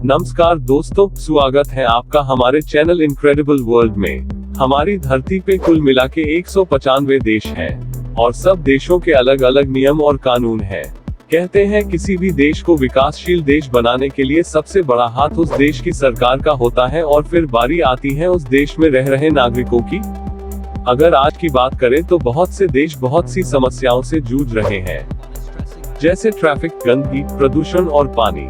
नमस्कार दोस्तों, स्वागत है आपका हमारे चैनल इनक्रेडिबल वर्ल्ड में। हमारी धरती पे कुल मिला के 195 देश हैं और सब देशों के अलग अलग नियम और कानून हैं। कहते हैं किसी भी देश को विकासशील देश बनाने के लिए सबसे बड़ा हाथ उस देश की सरकार का होता है और फिर बारी आती है उस देश में रह रहे नागरिकों की। अगर आज की बात करें तो बहुत से देश बहुत सी समस्याओं से जूझ रहे हैं, जैसे ट्रैफिक, गंदगी, प्रदूषण और पानी।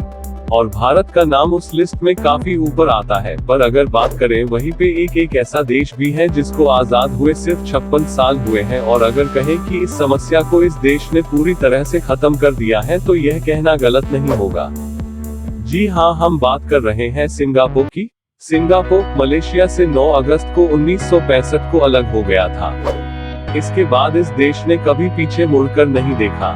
और भारत का नाम उस लिस्ट में काफी ऊपर आता है। पर अगर बात करें वहीं पे एक ऐसा देश भी है जिसको आजाद हुए सिर्फ 56 साल हुए हैं, और अगर कहें कि इस समस्या को इस देश ने पूरी तरह से खत्म कर दिया है तो यह कहना गलत नहीं होगा। जी हाँ, हम बात कर रहे हैं सिंगापुर की। सिंगापुर मलेशिया से 9 अगस्त को 1965 को अलग हो गया था। इसके बाद इस देश ने कभी पीछे मुड़कर नहीं देखा।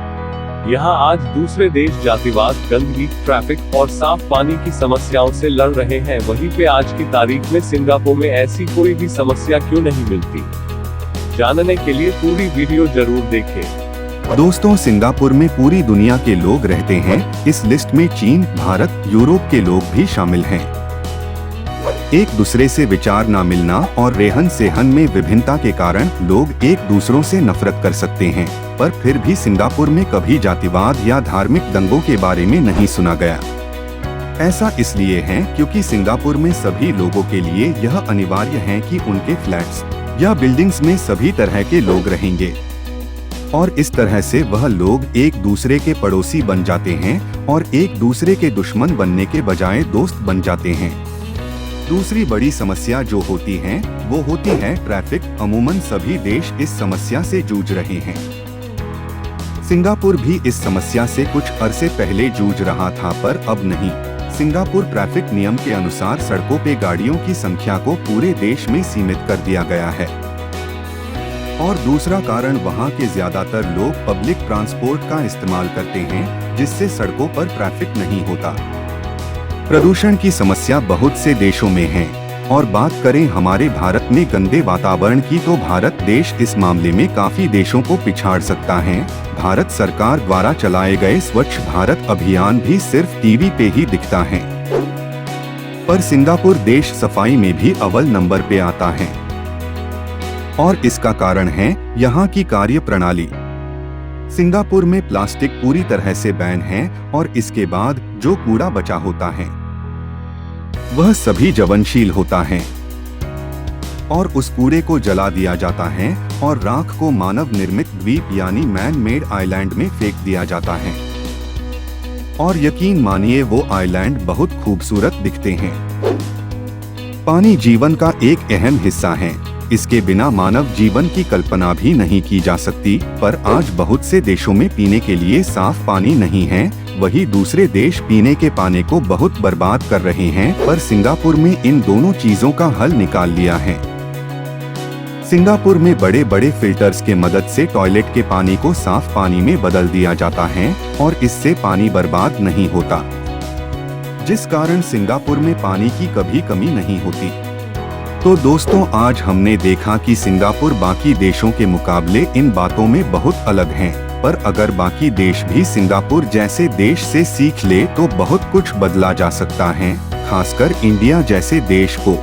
यहाँ आज दूसरे देश जातिवाद, गंदगी, ट्रैफिक और साफ पानी की समस्याओं से लड़ रहे हैं, वहीं पे आज की तारीख में सिंगापुर में ऐसी कोई भी समस्या क्यों नहीं मिलती। जानने के लिए पूरी वीडियो जरूर देखें। दोस्तों, सिंगापुर में पूरी दुनिया के लोग रहते हैं। इस लिस्ट में चीन, भारत, यूरोप के लोग भी शामिल हैं। एक दूसरे से विचार न मिलना और रहन सहन में विभिन्नता के कारण लोग एक दूसरों से नफरत कर सकते हैं, पर फिर भी सिंगापुर में कभी जातिवाद या धार्मिक दंगों के बारे में नहीं सुना गया। ऐसा इसलिए है क्योंकि सिंगापुर में सभी लोगों के लिए यह अनिवार्य है कि उनके फ्लैट्स या बिल्डिंग्स में सभी तरह के लोग रहेंगे, और इस तरह से वह लोग एक दूसरे के पड़ोसी बन जाते हैं और एक दूसरे के दुश्मन बनने के बजाय दोस्त बन जाते हैं। दूसरी बड़ी समस्या जो होती है वो होती है ट्रैफिक। अमूमन सभी देश इस समस्या से जूझ रहे हैं। सिंगापुर भी इस समस्या से कुछ अरसे पहले जूझ रहा था, पर अब नहीं। सिंगापुर ट्रैफिक नियम के अनुसार सड़कों पे गाड़ियों की संख्या को पूरे देश में सीमित कर दिया गया है। और दूसरा कारण वहाँ के ज्यादातर लोग पब्लिक ट्रांसपोर्ट का इस्तेमाल करते हैं, जिससे सड़कों पर ट्रैफिक नहीं होता। प्रदूषण की समस्या बहुत से देशों में है, और बात करें हमारे भारत में गंदे वातावरण की तो भारत देश इस मामले में काफी देशों को पिछाड़ सकता है। भारत सरकार द्वारा चलाए गए स्वच्छ भारत अभियान भी सिर्फ टीवी पे ही दिखता है, पर सिंगापुर देश सफाई में भी अव्वल नंबर पे आता है। और इसका कारण है यहाँ की कार्य प्रणाली। सिंगापुर में प्लास्टिक पूरी तरह से बैन है, और इसके बाद जो कूड़ा बचा होता है वह सभी ज्वलनशील होता है, और उस कूड़े को जला दिया जाता है और राख को मानव निर्मित द्वीप यानी मैन मेड आइलैंड में फेंक दिया जाता है। और यकीन मानिए वो आइलैंड बहुत खूबसूरत दिखते हैं। पानी जीवन का एक अहम हिस्सा है। इसके बिना मानव जीवन की कल्पना भी नहीं की जा सकती, पर आज बहुत से देशों में पीने के लिए साफ पानी नहीं है। वही दूसरे देश पीने के पानी को बहुत बर्बाद कर रहे हैं, पर सिंगापुर में इन दोनों चीजों का हल निकाल लिया है। सिंगापुर में बड़े बड़े फिल्टर्स के मदद से टॉयलेट के पानी को साफ पानी में बदल दिया जाता है, और इससे पानी बर्बाद नहीं होता, जिस कारण सिंगापुर में पानी की कभी कमी नहीं होती। तो दोस्तों, आज हमने देखा कि सिंगापुर बाकी देशों के मुकाबले इन बातों में बहुत अलग हैं, पर अगर बाकी देश भी सिंगापुर जैसे देश से सीख ले तो बहुत कुछ बदला जा सकता है, खासकर इंडिया जैसे देश को।